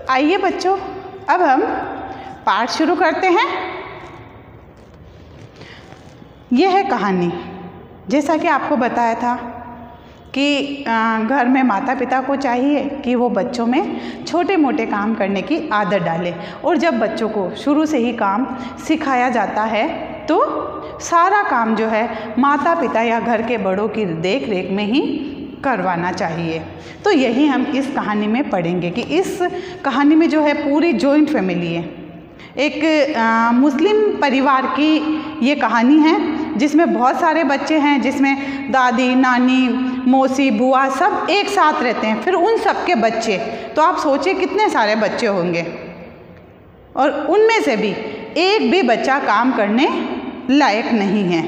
आइए बच्चों, अब हम पाठ शुरू करते हैं। यह है कहानी। जैसा कि आपको बताया था कि घर में माता पिता को चाहिए कि वो बच्चों में छोटे मोटे काम करने की आदत डालें, और जब बच्चों को शुरू से ही काम सिखाया जाता है तो सारा काम जो है माता पिता या घर के बड़ों की देख रेख में ही करवाना चाहिए। तो यही हम इस कहानी में पढ़ेंगे कि इस कहानी में जो है पूरी जॉइंट फैमिली है। एक मुस्लिम परिवार की ये कहानी है जिसमें बहुत सारे बच्चे हैं, जिसमें दादी, नानी, मौसी, बुआ सब एक साथ रहते हैं। फिर उन सब के बच्चे, तो आप सोचिए कितने सारे बच्चे होंगे, और उनमें से भी एक भी बच्चा काम करने लायक नहीं है।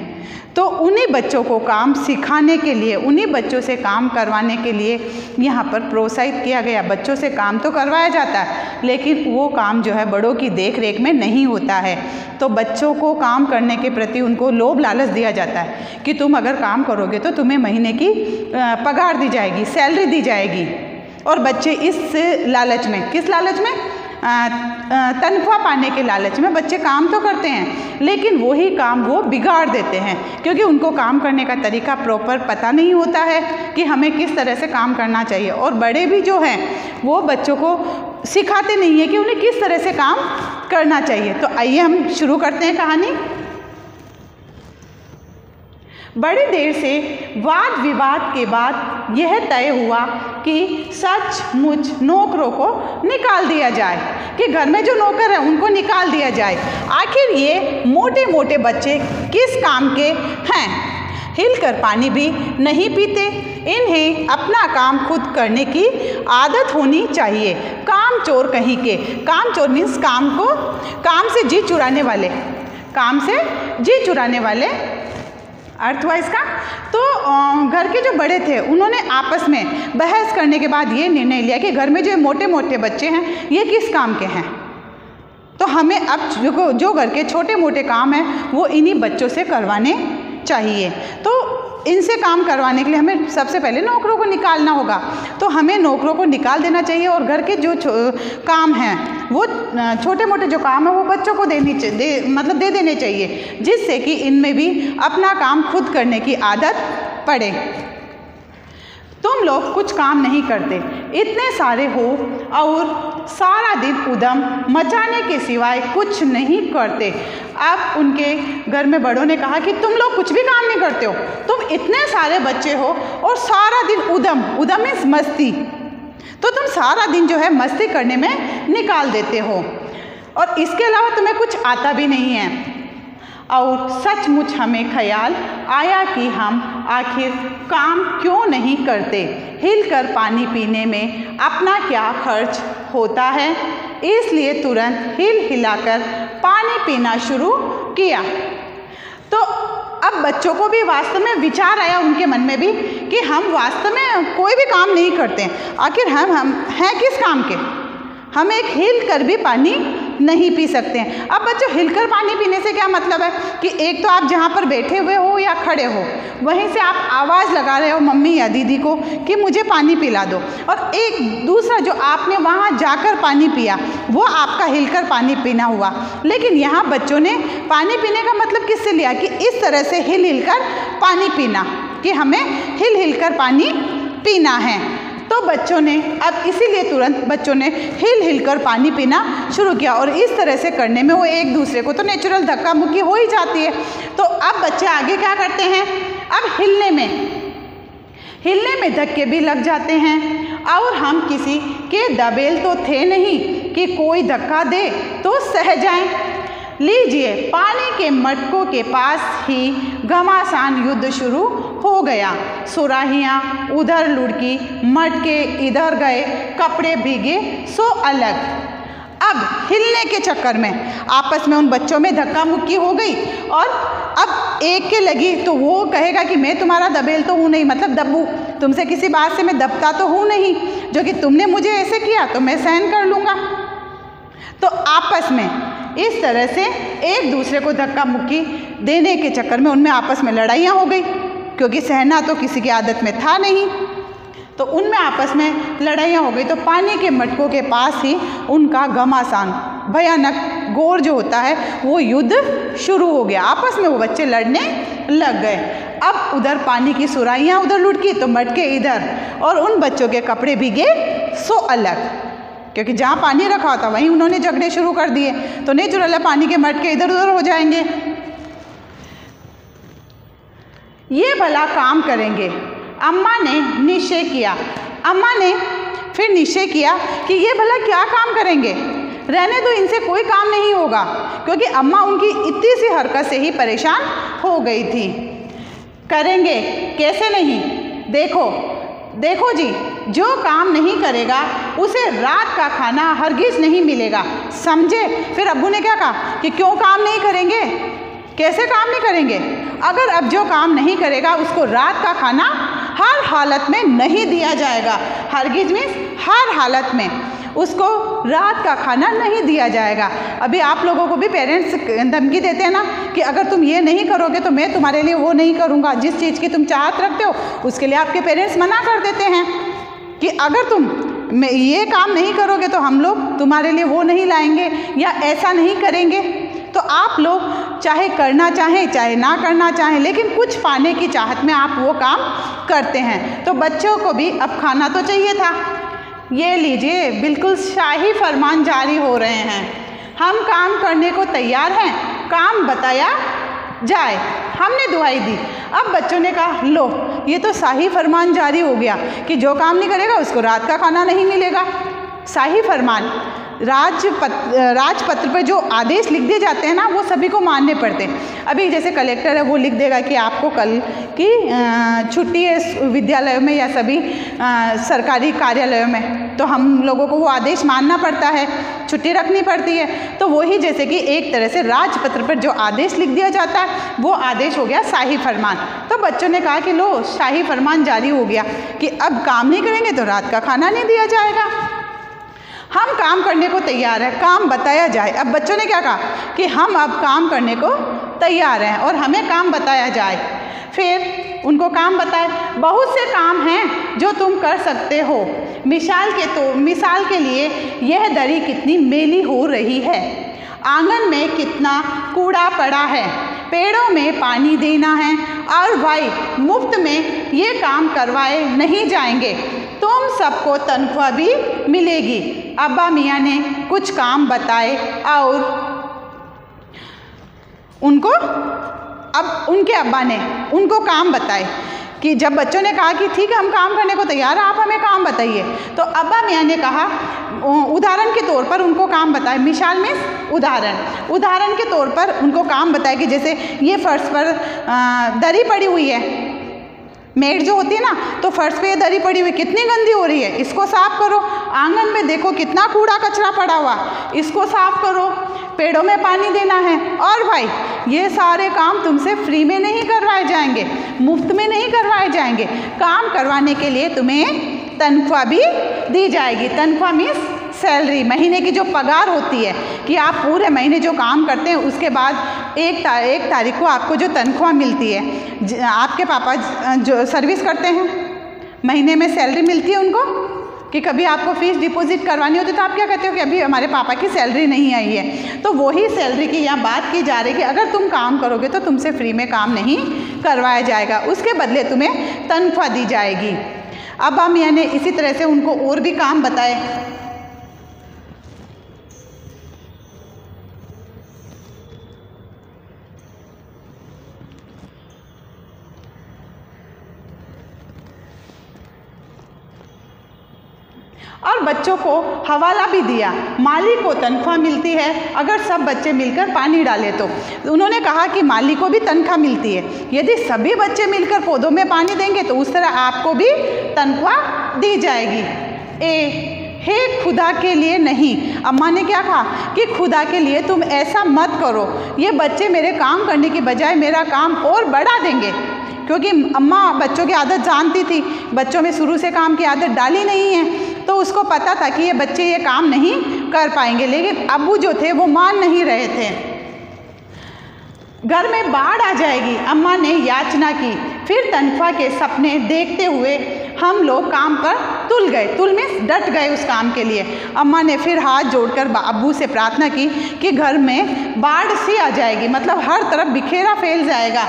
तो उन्हीं बच्चों को काम सिखाने के लिए, उन्हीं बच्चों से काम करवाने के लिए यहाँ पर प्रोत्साहित किया गया। बच्चों से काम तो करवाया जाता है, लेकिन वो काम जो है बड़ों की देख रेख में नहीं होता है। तो बच्चों को काम करने के प्रति उनको लोभ लालच दिया जाता है कि तुम अगर काम करोगे तो तुम्हें महीने की पगार दी जाएगी, सैलरी दी जाएगी। और बच्चे इस लालच में, किस लालच में, तनख्वाह पाने के लालच में बच्चे काम तो करते हैं, लेकिन वही काम वो बिगाड़ देते हैं, क्योंकि उनको काम करने का तरीका प्रॉपर पता नहीं होता है कि हमें किस तरह से काम करना चाहिए। और बड़े भी जो हैं वो बच्चों को सिखाते नहीं है कि उन्हें किस तरह से काम करना चाहिए। तो आइए हम शुरू करते हैं कहानी। बड़ी देर से वाद विवाद के बाद यह तय हुआ कि सचमुच नौकरों को निकाल दिया जाए, कि घर में जो नौकर हैं उनको निकाल दिया जाए। आखिर ये मोटे मोटे बच्चे किस काम के हैं? हिलकर पानी भी नहीं पीते। इन्हें अपना काम खुद करने की आदत होनी चाहिए। काम चोर कहीं के। काम चोर मीन्स काम से जी चुराने वाले, काम से जी चुराने वाले अर्थ हुआ इसका। तो घर के जो बड़े थे उन्होंने आपस में बहस करने के बाद ये निर्णय लिया कि घर में जो मोटे मोटे बच्चे हैं ये किस काम के हैं, तो हमें अब जो घर के छोटे मोटे काम हैं वो इन्हीं बच्चों से करवाने चाहिए। तो इनसे काम करवाने के लिए हमें सबसे पहले नौकरों को निकालना होगा। तो हमें नौकरों को निकाल देना चाहिए, और घर के जो काम हैं वो छोटे मोटे जो काम है वो बच्चों को दे देने चाहिए, जिससे कि इनमें भी अपना काम खुद करने की आदत पड़े। तुम लोग कुछ काम नहीं करते, इतने सारे हो और सारा दिन उधम मचाने के सिवाय कुछ नहीं करते। अब उनके घर में बड़ों ने कहा कि तुम लोग कुछ भी काम नहीं करते हो, तुम इतने सारे बच्चे हो और सारा दिन उधम मीन्स मस्ती, तो तुम सारा दिन जो है मस्ती करने में निकाल देते हो, और इसके अलावा तुम्हें कुछ आता भी नहीं है। और सचमुच हमें ख्याल आया कि हम आखिर काम क्यों नहीं करते। हिलकर पानी पीने में अपना क्या खर्च होता है, इसलिए तुरंत हिलाकर पानी पीना शुरू किया। तो अब बच्चों को भी वास्तव में विचार आया, उनके मन में भी, कि हम वास्तव में कोई भी काम नहीं करते, आखिर हम हैं किस काम के, हम एक हिल कर भी पानी नहीं पी सकते हैं। अब बच्चों, हिलकर पानी पीने से क्या मतलब है कि एक तो आप जहाँ पर बैठे हुए हो या खड़े हो वहीं से आप आवाज़ लगा रहे हो मम्मी या दीदी को कि मुझे पानी पिला दो, और एक दूसरा जो आपने वहाँ जाकर पानी पिया वो आपका हिलकर पानी पीना हुआ। लेकिन यहाँ बच्चों ने पानी पीने का मतलब किससे लिया कि इस तरह से हिल कर पानी पीना, कि हमें हिल कर पानी पीना है। तो बच्चों ने अब इसीलिए तुरंत बच्चों ने हिल कर पानी पीना शुरू किया, और इस तरह से करने में वो एक दूसरे को तो नेचुरल धक्का मुक्की हो ही जाती है। तो अब बच्चे आगे क्या करते हैं, अब हिलने में धक्के भी लग जाते हैं, और हम किसी के दबेल तो थे नहीं कि कोई धक्का दे तो सह जाएं। लीजिए, पानी के मटकों के पास ही घमासान युद्ध शुरू हो गया। सुराहियाँ उधर लुढ़की, मटके इधर गए, कपड़े भीगे सो अलग। अब हिलने के चक्कर में आपस में उन बच्चों में धक्का मुक्की हो गई, और अब एक के लगी तो वो कहेगा कि मैं तुम्हारा दबेल तो हूँ नहीं, मतलब दब्बू, तुमसे किसी बात से मैं दबता तो हूँ नहीं, जो कि तुमने मुझे ऐसे किया तो मैं सहन कर लूँगा। तो आपस में इस तरह से एक दूसरे को धक्का मुक्की देने के चक्कर में उनमें आपस में लड़ाइयाँ हो गई, क्योंकि सहना तो किसी की आदत में था नहीं। तो उनमें आपस में लड़ाइयाँ हो गई। तो पानी के मटकों के पास ही उनका घमासान, भयानक घोर जो होता है वो युद्ध शुरू हो गया। आपस में वो बच्चे लड़ने लग गए। अब उधर पानी की सुराहियाँ उधर लुढ़की तो मटके इधर, और उन बच्चों के कपड़े भीगे सो अलग, क्योंकि जहाँ पानी रखा होता वहीं उन्होंने झगड़े शुरू कर दिए। तो नेचुरल है पानी के मटके इधर उधर हो जाएंगे। ये भला काम करेंगे। अम्मा ने निश्चय किया। अम्मा ने फिर निश्चय किया कि ये भला क्या काम करेंगे, रहने दो, इनसे कोई काम नहीं होगा, क्योंकि अम्मा उनकी इतनी सी हरकत से ही परेशान हो गई थी। करेंगे, कैसे नहीं, देखो जी, जो काम नहीं करेगा उसे रात का खाना हरगिज नहीं मिलेगा, समझे। फिर अब्बू ने क्या कहा कि क्यों काम नहीं करेंगे, कैसे काम नहीं करेंगे? अगर अब जो काम नहीं करेगा उसको रात का खाना हर हालत में नहीं दिया जाएगा। हरगिज मीन्स हर हालत में उसको रात का खाना नहीं दिया जाएगा। अभी आप लोगों को भी पेरेंट्स धमकी देते हैं ना कि अगर तुम ये नहीं करोगे तो मैं तुम्हारे लिए वो नहीं करूँगा। जिस चीज़ की तुम चाहत रखते हो उसके लिए आपके पेरेंट्स मना कर देते हैं कि अगर तुम ये काम नहीं करोगे तो हम लोग तुम्हारे लिए वो नहीं लाएंगे या ऐसा नहीं करेंगे। तो आप लोग चाहे करना चाहें चाहे ना करना चाहें, लेकिन कुछ पाने की चाहत में आप वो काम करते हैं। तो बच्चों को भी अब खाना तो चाहिए था। ये लीजिए, बिल्कुल शाही फरमान जारी हो रहे हैं। हम काम करने को तैयार हैं, काम बताया जाए। हमने दुआई दी। अब बच्चों ने कहा लो, ये तो शाही फरमान जारी हो गया कि जो काम नहीं करेगा उसको रात का खाना नहीं मिलेगा। शाही फरमान, राजपत्र पर जो आदेश लिख दिए जाते हैं ना, वो सभी को मानने पड़ते हैं। अभी जैसे कलेक्टर है वो लिख देगा कि आपको कल की छुट्टी है विद्यालयों में या सभी सरकारी कार्यालयों में, तो हम लोगों को वो आदेश मानना पड़ता है, छुट्टी रखनी पड़ती है। तो वही जैसे कि एक तरह से राजपत्र पर जो आदेश लिख दिया जाता है वो आदेश हो गया शाही फरमान। तो बच्चों ने कहा कि लो, शाही फरमान जारी हो गया कि अब काम नहीं करेंगे तो रात का खाना नहीं दिया जाएगा। हम काम करने को तैयार हैं, काम बताया जाए। अब बच्चों ने क्या कहा कि हम अब काम करने को तैयार हैं और हमें काम बताया जाए। फिर उनको काम बताए। बहुत से काम हैं जो तुम कर सकते हो। मिसाल के लिए यह दरी कितनी मैली हो रही है, आंगन में कितना कूड़ा पड़ा है, पेड़ों में पानी देना है, और भाई मुफ्त में ये काम करवाए नहीं जाएंगे, तुम सबको तनख्वाह भी मिलेगी। अब्बा मियाँ ने कुछ काम बताए और उनके अब्बा ने उनको काम बताए कि जब बच्चों ने कहा कि ठीक है हम काम करने को तैयार हैं, आप हमें काम बताइए, तो अब्बा मियाँ ने कहा उदाहरण के तौर पर उनको काम बताए। मिसाल में उदाहरण के तौर पर उनको काम बताए कि जैसे ये फर्श पर दरी पड़ी हुई है, मेड जो होती है ना, तो फर्श पे ये दरी पड़ी हुई कितनी गंदी हो रही है, इसको साफ करो। आंगन में देखो कितना कूड़ा कचरा पड़ा हुआ, इसको साफ करो। पेड़ों में पानी देना है। और भाई ये सारे काम तुमसे फ्री में नहीं करवाए जाएंगे, मुफ्त में नहीं करवाए जाएंगे। काम करवाने के लिए तुम्हें तनख्वाह भी दी जाएगी। तनख्वाह मीन्स सैलरी, महीने की जो पगार होती है कि आप पूरे महीने जो काम करते हैं उसके बाद एक तारीख को आपको जो तनख्वाह मिलती है। आपके पापा जो सर्विस करते हैं, महीने में सैलरी मिलती है उनको कि कभी आपको फीस डिपॉजिट करवानी होती है तो आप क्या कहते हो कि अभी हमारे पापा की सैलरी नहीं आई है। तो वही सैलरी की यहाँ बात की जा रही है कि अगर तुम काम करोगे तो तुमसे फ्री में काम नहीं करवाया जाएगा, उसके बदले तुम्हें तनख्वाह दी जाएगी। अब्बा मियाँ ने इसी तरह से उनको और भी काम बताए। और बच्चों को हवाला भी दिया। माली को तनख्वाह मिलती है अगर सब बच्चे मिलकर पानी डालें तो। उन्होंने कहा कि माली को भी तनख्वाह मिलती है, यदि सभी बच्चे मिलकर पौधों में पानी देंगे तो उस तरह आपको भी तनख्वाह दी जाएगी। हे खुदा के लिए नहीं, अम्मा ने क्या कहा कि खुदा के लिए तुम ऐसा मत करो, ये बच्चे मेरे काम करने की बजाय मेरा काम और बढ़ा देंगे। क्योंकि अम्मा बच्चों की आदत जानती थी, बच्चों में शुरू से काम की आदत डाली नहीं है, तो उसको पता था कि ये बच्चे ये काम नहीं कर पाएंगे। लेकिन अब्बू जो थे वो मान नहीं रहे थे। घर में बाढ़ आ जाएगी, अम्मा ने याचना की। फिर तनख्वाह के सपने देखते हुए हम लोग काम पर तुल गए, तुल में डट गए उस काम के लिए। अम्मा ने फिर हाथ जोड़कर अब्बू से प्रार्थना की कि घर में बाढ़ सी आ जाएगी, मतलब हर तरफ बिखेरा फैल जाएगा,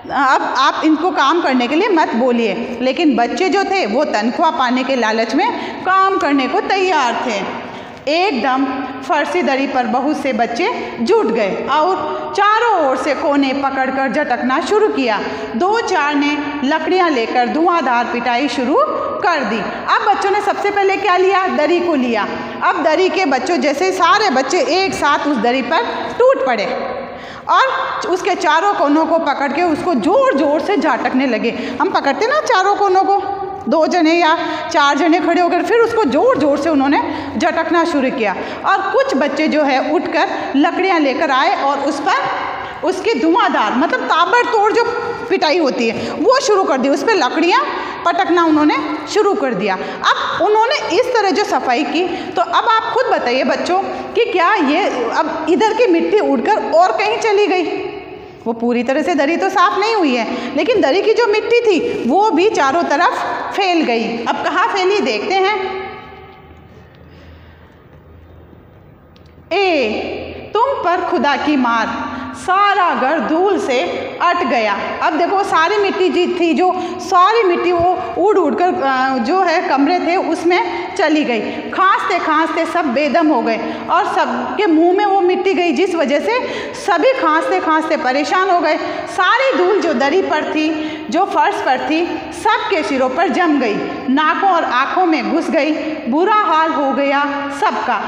अब आप इनको काम करने के लिए मत बोलिए। लेकिन बच्चे जो थे वो तनख्वाह पाने के लालच में काम करने को तैयार थे। एकदम फर्शी दरी पर बहुत से बच्चे जुट गए और चारों ओर से कोने पकड़कर झटकना शुरू किया। 2-4 ने लकड़ियां लेकर धुआंधार पिटाई शुरू कर दी। अब बच्चों ने सबसे पहले क्या लिया? दरी को लिया। अब दरी के बच्चों जैसे सारे बच्चे एक साथ उस दरी पर टूट पड़े और उसके चारों कोनों को पकड़ के उसको जोर जोर से झटकने लगे। हम पकड़ते ना चारों कोनों को, 2 जने या 4 जने खड़े होकर फिर उसको जोर जोर से उन्होंने झटकना शुरू किया। और कुछ बच्चे जो है उठकर लकड़ियां लेकर आए और उस पर उसकी धुआंधार मतलब ताबड़तोड़ जो पिटाई होती है वो शुरू कर दी। उस पर लकड़ियां पटकना उन्होंने शुरू कर दिया। अब उन्होंने इस तरह जो सफाई की, तो अब आप खुद बताइए बच्चों कि क्या ये अब इधर की मिट्टी उड़कर और कहीं चली गई? वो पूरी तरह से दरी तो साफ नहीं हुई है, लेकिन दरी की जो मिट्टी थी वो भी चारों तरफ फैल गई। अब कहाँ फैली देखते हैं। ए, तुम पर खुदा की मार, सारा घर धूल से अट गया। अब देखो सारी मिट्टी जी थी, जो सारी मिट्टी वो उड़ उड़ कर जो है कमरे थे उसमें चली गई। खांसते खांसते सब बेदम हो गए और सबके मुंह में वो मिट्टी गई, जिस वजह से सभी खांसते खांसते परेशान हो गए। सारी धूल जो दरी पर थी, जो फर्श पर थी, सबके सिरों पर जम गई, नाकों और आँखों में घुस गई। बुरा हाल हो गया सबका।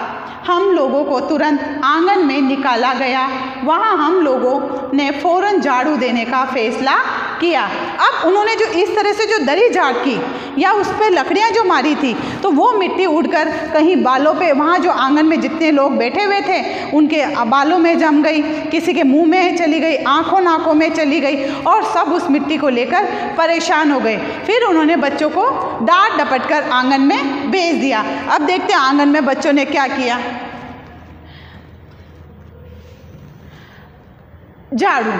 हम लोगों को तुरंत आंगन में निकाला गया। वहाँ हम लोगों ने फ़ौरन झाड़ू देने का फैसला किया। अब उन्होंने जो इस तरह से जो दरी झाड़ी या उस पर लकड़ियाँ जो मारी थी, तो वो मिट्टी उड़कर कहीं बालों पे, वहाँ जो आंगन में जितने लोग बैठे हुए थे उनके बालों में जम गई, किसी के मुंह में चली गई, आँखों नाकों में चली गई और सब उस मिट्टी को लेकर परेशान हो गए। फिर उन्होंने बच्चों को डांट डपट कर आंगन में भेज दिया। अब देखते हैं आंगन में बच्चों ने क्या किया। झाड़ू।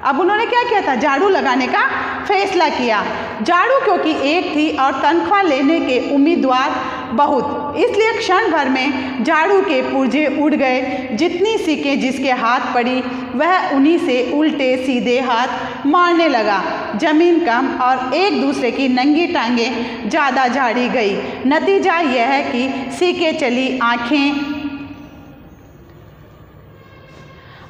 अब उन्होंने क्या किया था? झाड़ू लगाने का फैसला किया। झाड़ू क्योंकि एक थी और तनख्वाह लेने के उम्मीदवार बहुत, इसलिए क्षण भर में झाड़ू के पुर्जे उड़ गए। जितनी सीखें जिसके हाथ पड़ी वह उन्हीं से उल्टे सीधे हाथ मारने लगा। जमीन कम और एक दूसरे की नंगी टांगें ज़्यादा झाड़ी गई। नतीजा यह है कि सीखें चली,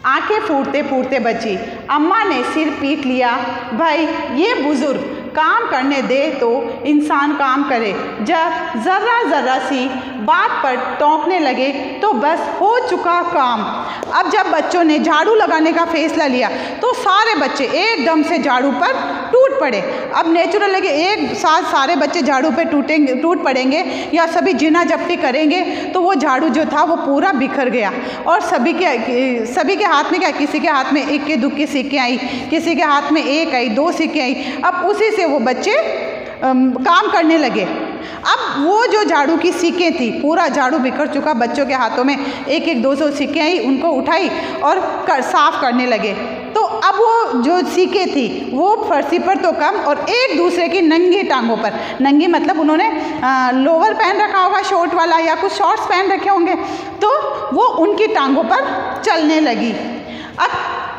आंखें फूटते फूटते बची। अम्मा ने सिर पीट लिया। भाई ये बुजुर्ग काम करने दे तो इंसान काम करे, जब ज़र्रा ज़र्रा सी बात पर टोकने लगे तो बस हो चुका काम। अब जब बच्चों ने झाड़ू लगाने का फैसला लिया तो सारे बच्चे एकदम से झाड़ू पर टूट पड़े। अब नेचुरल है कि एक साथ सारे बच्चे झाड़ू पे टूट पड़ेंगे या सभी जीना जप्ती करेंगे, तो वो झाड़ू जो था वो पूरा बिखर गया और सभी के हाथ में क्या, किसी के हाथ में इक्के दुक्की सिक्के आई, किसी के हाथ में 1 आई, 2 सिक्के आई। अब उसी से वो बच्चे काम करने लगे। अब वो जो झाड़ू की सीखें थी, पूरा झाड़ू बिखर चुका, बच्चों के हाथों में 1-1, 200 सीखें आई, उनको उठाई और साफ करने लगे। तो अब वो जो सीखें थी वो फर्शी पर तो कम और एक दूसरे की नंगी टांगों पर, नंगी मतलब उन्होंने लोअर पहन रखा होगा शॉर्ट वाला या कुछ शॉर्ट्स पहन रखे होंगे, तो वो उनकी टांगों पर चलने लगी। अब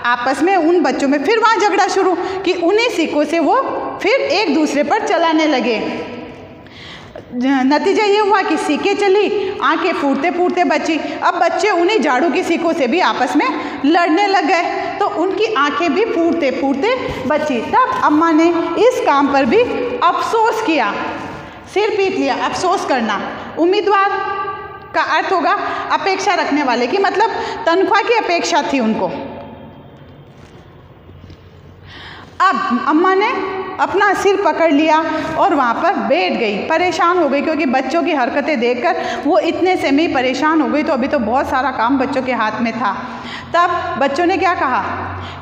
आपस में उन बच्चों में फिर वहाँ झगड़ा शुरू कि उन्हीं सीखों से वो फिर एक दूसरे पर चलाने लगे। नतीजा ये हुआ कि सीखें चली, आंखें फूटते फूटते बची। अब बच्चे उन्हीं झाड़ू की सीखों से भी आपस में लड़ने लग गए, तो उनकी आंखें भी फूटते फूटते बची। तब अम्मा ने इस काम पर भी अफसोस किया, सिर पीट लिया। अफसोस करना, उम्मीदवार का अर्थ होगा अपेक्षा रखने वाले की, मतलब तनख्वाह की अपेक्षा थी उनको। अब अम्मा ने अपना सिर पकड़ लिया और वहाँ पर बैठ गई, परेशान हो गई, क्योंकि बच्चों की हरकतें देखकर वो इतने से में परेशान हो गई। तो अभी तो बहुत सारा काम बच्चों के हाथ में था। तब बच्चों ने क्या कहा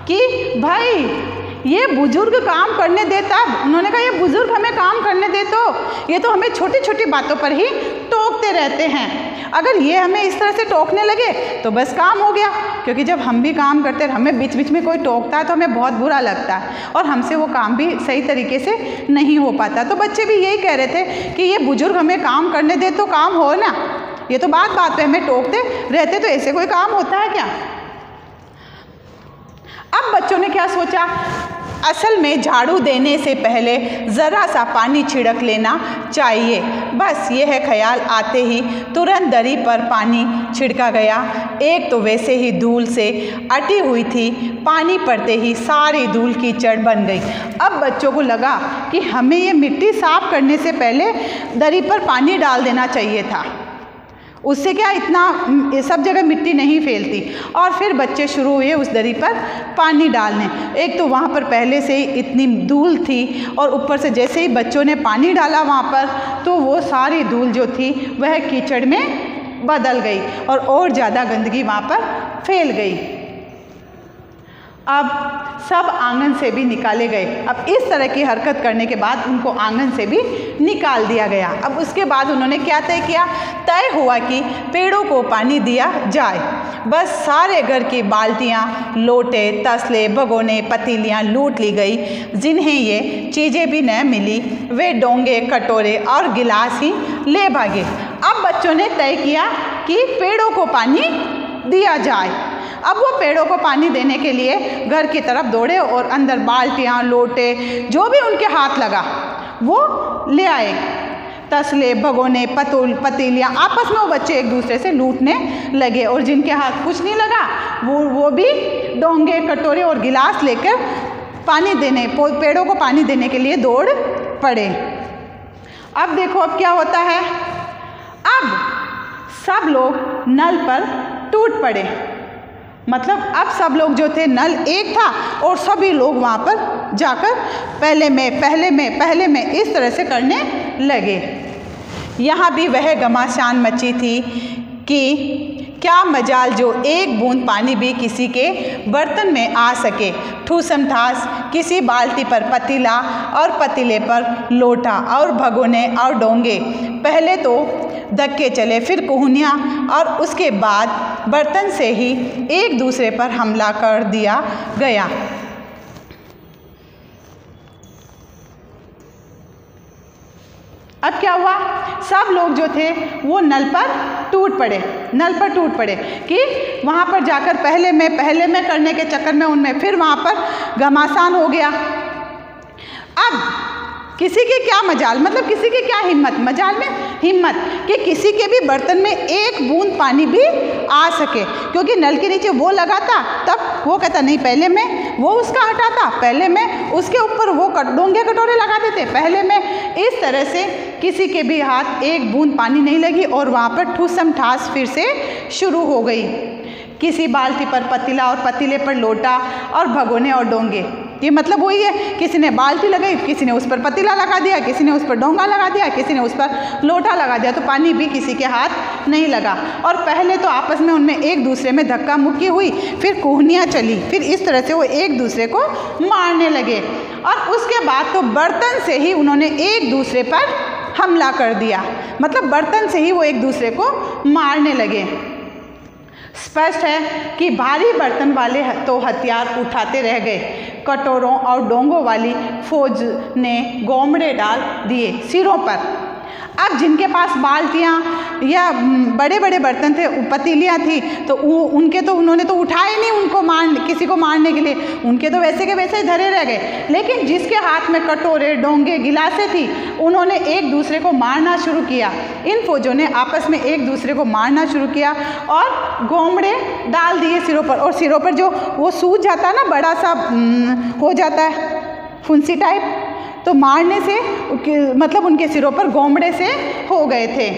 कि भाई ये बुजुर्ग काम करने दे। तब उन्होंने कहा ये बुजुर्ग हमें काम करने दे, तो ये तो हमें छोटी छोटी बातों पर ही टोकते रहते हैं। अगर ये हमें इस तरह से टोकने लगे तो बस काम हो गया, क्योंकि जब हम भी काम करते हैं हमें बीच बीच में कोई टोकता है तो हमें बहुत बुरा लगता है और हमसे वो काम भी सही तरीके से नहीं हो पाता। तो बच्चे भी यही कह रहे थे कि ये बुजुर्ग हमें काम करने दे तो काम हो ना, ये तो बात बात पे हमें टोकते रहते, तो ऐसे कोई काम होता है क्या। अब बच्चों ने क्या सोचा, असल में झाड़ू देने से पहले ज़रा सा पानी छिड़क लेना चाहिए। बस यह ख्याल आते ही तुरंत दरी पर पानी छिड़का गया। एक तो वैसे ही धूल से अटी हुई थी, पानी पड़ते ही सारी धूल कीचड़ बन गई। अब बच्चों को लगा कि हमें ये मिट्टी साफ करने से पहले दरी पर पानी डाल देना चाहिए था, उससे क्या इतना सब जगह मिट्टी नहीं फैलती। और फिर बच्चे शुरू हुए उस दरी पर पानी डालने। एक तो वहाँ पर पहले से ही इतनी धूल थी और ऊपर से जैसे ही बच्चों ने पानी डाला वहाँ पर, तो वो सारी धूल जो थी वह कीचड़ में बदल गई और ज़्यादा गंदगी वहाँ पर फैल गई। अब सब आंगन से भी निकाले गए। अब इस तरह की हरकत करने के बाद उनको आंगन से भी निकाल दिया गया। अब उसके बाद उन्होंने क्या तय किया, तय हुआ कि पेड़ों को पानी दिया जाए। बस सारे घर की बाल्टियाँ, लोटे, तसले, भगोने, पतीलियाँ लूट ली गई। जिन्हें ये चीज़ें भी न मिली वे डोंगे, कटोरे और गिलास ही ले भागे। अब बच्चों ने तय किया कि पेड़ों को पानी दिया जाए। अब वो पेड़ों को पानी देने के लिए घर की तरफ दौड़े और अंदर बाल्टियाँ, लोटे, जो भी उनके हाथ लगा वो ले आए। तसले, भगोने, पतीलियाँ, आपस में वो बच्चे एक दूसरे से लूटने लगे और जिनके हाथ कुछ नहीं लगा वो भी डोंगे, कटोरे और गिलास लेकर पेड़ों को पानी देने के लिए दौड़ पड़े। अब देखो अब क्या होता है, अब सब लोग नल पर टूट पड़े। मतलब अब सब लोग जो थे, नल एक था और सभी लोग वहाँ पर जाकर पहले में इस तरह से करने लगे। यहाँ भी वह घमासान मची थी कि क्या मजाल जो एक बूंद पानी भी किसी के बर्तन में आ सके। ठूसम ठास किसी बाल्टी पर पतीला और पतीले पर लोटा और भगोने और डोंगे। पहले तो धक्के चले, फिर कुहनियाँ और उसके बाद बर्तन से ही एक दूसरे पर हमला कर दिया गया। अब क्या हुआ, सब लोग जो थे वो नल पर टूट पड़े कि वहाँ पर जाकर पहले में करने के चक्कर में उनमें फिर वहाँ पर घमासान हो गया। अब किसी के क्या मजाल, मतलब किसी की क्या हिम्मत, मजाल में हिम्मत कि किसी के भी बर्तन में एक बूंद पानी भी आ सके, क्योंकि नल के नीचे वो लगाता तब वो कहता नहीं, पहले में वो उसका हटाता, पहले में उसके ऊपर वो डोंगे कटोरे लगा देते, पहले में। इस तरह से किसी के भी हाथ एक बूंद पानी नहीं लगी और वहाँ पर ठूसम ठास फिर से शुरू हो गई। किसी बाल्टी पर पतीला और पतीले पर लोटा और भगोने और डोंगे। ये मतलब वही है, किसी ने बाल्टी लगाई, किसी ने उस पर पतीला लगा दिया, किसी ने उस पर डोंगा लगा दिया, किसी ने उस पर लोटा लगा दिया, तो पानी भी किसी के हाथ नहीं लगा। और पहले तो आपस में उनमें एक दूसरे में धक्का मुक्की हुई, फिर कुहनियाँ चली, फिर इस तरह से वो एक दूसरे को मारने लगे और उसके बाद तो बर्तन से ही उन्होंने एक दूसरे पर हमला कर दिया। मतलब बर्तन से ही वो एक दूसरे को मारने लगे। स्पष्ट है कि भारी बर्तन वाले तो हथियार उठाते रह गए। कटोरों और डोंगों वाली फौज ने गोमड़े डाल दिए सिरों पर। अब जिनके पास बाल्टियाँ या बड़े बड़े बर्तन थे, पतीलियाँ थी, तो उन्होंने तो उठाए नहीं उनको किसी को मारने के लिए, उनके तो वैसे के वैसे ही धरे रह गए। लेकिन जिसके हाथ में कटोरे, डोंगे, गिलासें थी, उन्होंने एक दूसरे को मारना शुरू किया। इन फौजों ने आपस में एक दूसरे को मारना शुरू किया और गोमड़े डाल दिए सिरों पर। और सिरों पर जो वो सूज जाता है ना, बड़ा सा हो जाता है फुंसी टाइप, तो मारने से मतलब उनके सिरों पर गोमड़े से हो गए थे।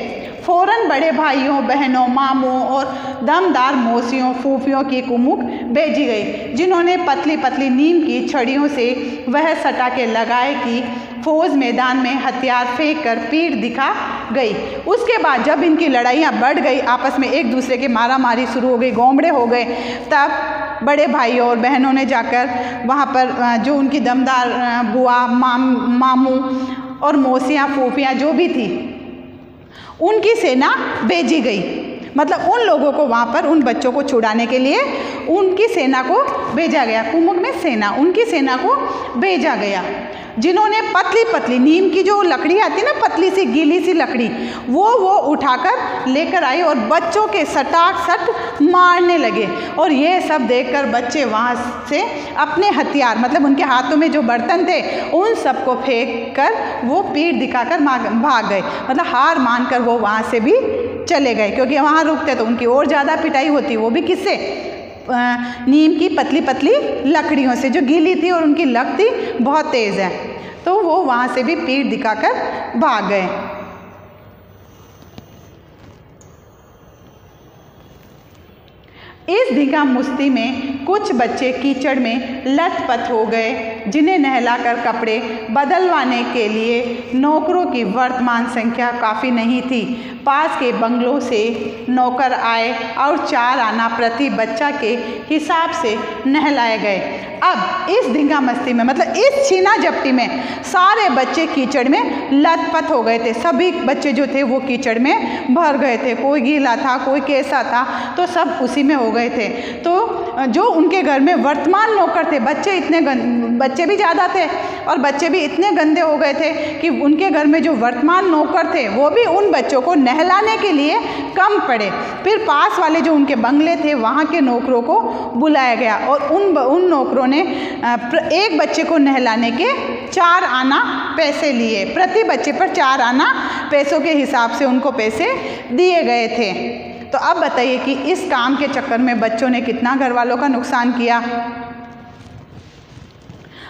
फौरन बड़े भाइयों, बहनों, मामों और दमदार मौसियों, फूफियों की कुमुक भेजी गई, जिन्होंने पतली पतली नीम की छड़ियों से वह सटा के लगाए कि फौज मैदान में हथियार फेंक कर पीठ दिखा गई। उसके बाद जब इनकी लड़ाइयाँ बढ़ गई, आपस में एक दूसरे के मारा मारी शुरू हो गई, गोमड़े हो गए, तब बड़े भाइयों और बहनों ने जाकर वहाँ पर जो उनकी दमदार बुआ, मामू और मौसियाँ, फूफियाँ जो भी थी, उनकी सेना भेजी गई। मतलब उन लोगों को वहाँ पर उन बच्चों को छुड़ाने के लिए उनकी सेना को भेजा गया। कुमुक में सेना, उनकी सेना को भेजा गया, जिन्होंने पतली पतली नीम की जो लकड़ी आती है ना, पतली सी गीली सी लकड़ी, वो उठाकर लेकर आई और बच्चों के सटाक सट मारने लगे। और ये सब देखकर बच्चे वहाँ से अपने हथियार, मतलब उनके हाथों में जो बर्तन थे, उन सबको फेंक कर वो पीठ दिखाकर भाग गए। मतलब हार मानकर वो वहाँ से भी चले गए, क्योंकि वहाँ रुकते तो उनकी और ज़्यादा पिटाई होती, वो भी किससे? नीम की पतली पतली लकड़ियों से, जो गीली थी और उनकी लग थी बहुत तेज़ है। तो वो वहाँ से भी पीठ दिखाकर भाग गए। इस धींगा मुश्ती में कुछ बच्चे कीचड़ में लथपथ हो गए, जिन्हें नहलाकर कपड़े बदलवाने के लिए नौकरों की वर्तमान संख्या काफ़ी नहीं थी। पास के बंगलों से नौकर आए और 4 आना प्रति बच्चा के हिसाब से नहलाए गए। अब इस धींगा मस्ती में, मतलब इस छीना झपटी में सारे बच्चे कीचड़ में लथपथ हो गए थे। सभी बच्चे जो थे वो कीचड़ में भर गए थे, कोई गीला था, कोई कैसा था, तो सब उसी में हो गए थे। तो जो उनके घर में वर्तमान नौकर थे, बच्चे भी ज़्यादा थे और बच्चे भी इतने गंदे हो गए थे कि उनके घर में जो वर्तमान नौकर थे वो भी उन बच्चों को नहलाने के लिए कम पड़े। फिर पास वाले जो उनके बंगले थे, वहाँ के नौकरों को बुलाया गया और उन नौकरों ने एक बच्चे को नहलाने के 4 आना पैसे लिए। प्रति बच्चे पर 4 आना पैसों के हिसाब से उनको पैसे दिए गए थे। तो अब बताइए कि इस काम के चक्कर में बच्चों ने कितना घर वालों का नुकसान किया।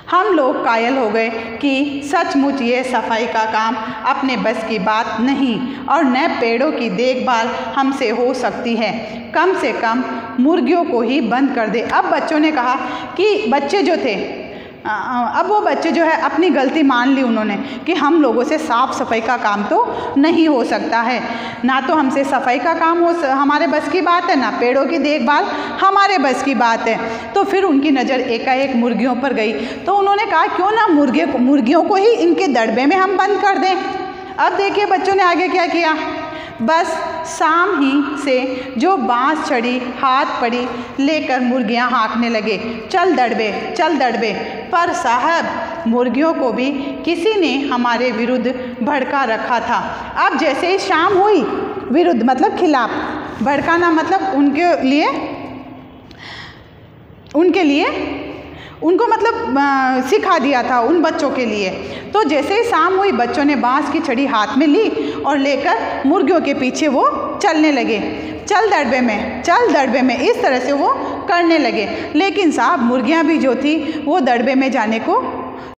हम लोग कायल हो गए कि सचमुच ये सफाई का काम अपने बस की बात नहीं और न पेड़ों की देखभाल हमसे हो सकती है। कम से कम मुर्गियों को ही बंद कर दे। अब बच्चों ने कहा कि बच्चे जो थे, अब वो बच्चे जो है अपनी गलती मान ली उन्होंने कि हम लोगों से साफ़ सफाई का काम तो नहीं हो सकता है, ना तो हमसे सफाई का काम हमारे बस की बात है, ना पेड़ों की देखभाल हमारे बस की बात है। तो फिर उनकी नज़र एकाएक मुर्गियों पर गई, तो उन्होंने कहा क्यों ना मुर्गियों को ही इनके दड़बे में हम बंद कर दें। अब देखिए बच्चों ने आगे क्या किया। बस शाम ही से जो बाँस छड़ी हाथ पड़ी लेकर मुर्गियां हाँकने लगे, चल दड़बे चल दड़बे। पर साहब मुर्गियों को भी किसी ने हमारे विरुद्ध भड़का रखा था। अब जैसे ही शाम हुई, विरुद्ध मतलब खिलाफ, भड़काना मतलब उनके लिए उनको मतलब सिखा दिया था उन बच्चों के लिए। तो जैसे ही शाम हुई, बच्चों ने बाँस की छड़ी हाथ में ली और लेकर मुर्गियों के पीछे वो चलने लगे, चल दड़बे में चल दड़बे में, इस तरह से वो करने लगे। लेकिन साहब मुर्गियां भी जो थी वो दड़बे में जाने को